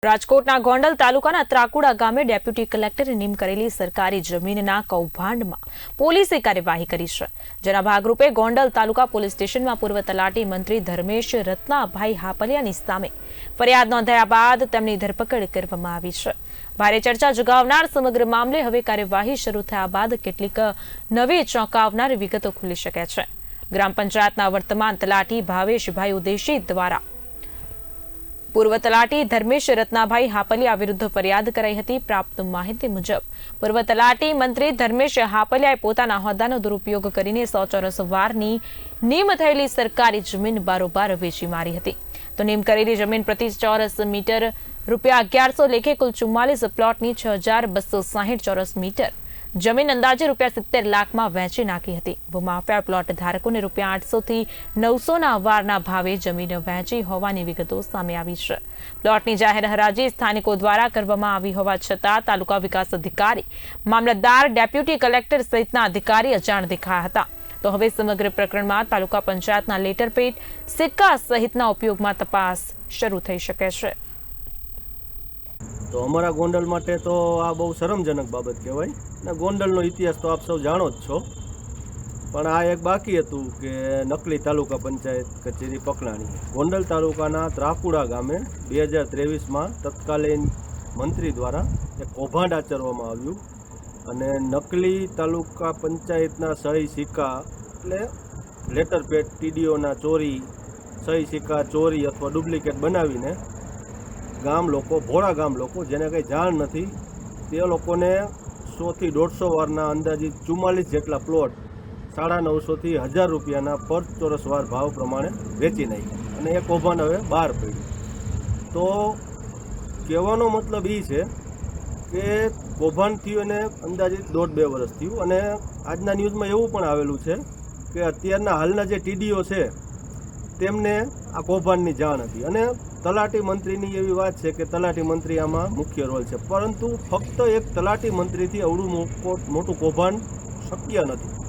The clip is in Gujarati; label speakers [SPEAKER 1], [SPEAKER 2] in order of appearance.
[SPEAKER 1] રાજકોટના ગોંડલ તાલુકાના ત્રાકુડા ગામે ડેપ્યુટી કલેક્ટરે નિમ કરેલી સરકારી જમીનના કૌભાંડમાં પોલીસે કાર્યવાહી કરી છે, જેના ભાગરૂપે ગોંડલ તાલુકા પોલીસ સ્ટેશનમાં પૂર્વ તલાટી મંત્રી ધર્મેશ રત્નાભાઈ હાપલિયાની સામે ફરિયાદ નોંધાયા બાદ તેમની ધરપકડ કરવામાં આવી છે। ભારે ચર્ચા જગાવનાર સમગ્ર મામલે હવે કાર્યવાહી શરૂ થયા બાદ કેટલીક નવી ચોંકાવનારી વિગતો ખુલી શકે છે। ગ્રામ પંચાયતના વર્તમાન તલાટી ભાવેશભાઈ ઉદેશી દ્વારા પૂર્વ તલાટી ધર્મેશ રત્નાભાઈ હાપલિયા વિરુદ્ધ ફરિયાદ કરાઈ હતી। પ્રાપ્ત માહિતી મુજબ પૂર્વ તલાટી મંત્રી ધર્મેશ હાપલિયાએ પોતાના હોદ્દાનો દુરુપયોગ કરીને 100 ચોરસ વારની નિમ થયેલી સરકારી જમીન બારોબાર વેચી મારી હતી। તો નિમ કરેલી જમીન પ્રતિ ચોરસ મીટર રૂપિયા 1100 લેખે કુલ 44 પ્લોટની 6260 ચોરસ મીટર જમીન અંદાજે રૂપિયા 70 લાખમાં વેચી નાખી હતી। ભૂમાફિયા પ્લોટ ધારકોને રૂપિયા 800 થી 900ના વારના ભાવે જમીન વેચી હોવાની વિગતો સામે આવી છે। પ્લોટની જાહેર હરાજી સ્થાનિકો દ્વારા કરવામાં આવી હોવા છતાં તાલુકા વિકાસ અધિકારી, મામલતદાર, ડેપ્યુટી કલેક્ટર સહિતના અધિકારી અજાણ દેખાયા હતા। તો હવે સમગ્ર પ્રકરણમાં તાલુકા પંચાયતના લેટરપેડ, સિક્કા સહિતના ઉપયોગમાં તપાસ શરૂ થઈ શકે છે।
[SPEAKER 2] તો અમારા ગોંડલ માટે તો આ બહુ શરમજનક બાબત કહેવાય ને। ગોંડલનો ઇતિહાસ તો આપ સૌ જાણો જ છો, પણ આ એક બાકી હતું કે નકલી તાલુકા પંચાયત કચેરી પકડાણી। ગોંડલ તાલુકાના ત્રાકુડા ગામે 2023માં તત્કાલીન મંત્રી દ્વારા એક કૌભાંડ આચરવામાં આવ્યું અને નકલી તાલુકા પંચાયતના સહી સિક્કા એટલે લેટરપેડ, ટીડીઓના ચોરી, સહી સિક્કા ચોરી અથવા ડુપ્લિકેટ બનાવીને ગામ લોકો, ભોળા ગામ લોકો જેને કંઈ જાણ નથી, તે લોકોને 100 થી 150 વારના અંદાજિત 44 જેટલા પ્લોટ 950 થી 1000 રૂપિયાના પર ચોરસ વાર ભાવ પ્રમાણે વેચી નાખ્યા અને એ કૌભાંડ હવે બહાર પડ્યું। તો કહેવાનો મતલબ એ છે કે કૌભાંડ થયું એને અંદાજિત 1.5-2 વર્ષ થયું અને આજના ન્યૂઝમાં એવું પણ આવેલું છે કે અત્યારના હાલના જે ટીડીઓ છે તેમને આ કૌભાંડની જાણ હતી અને તલાટી મંત્રીની એવી વાત છે કે તલાટી મંત્રી આમાં મુખ્ય રોલ છે, પરંતુ ફક્ત એક તલાટી મંત્રીથી અવળું મોટું કૌભાંડ શક્ય નથી।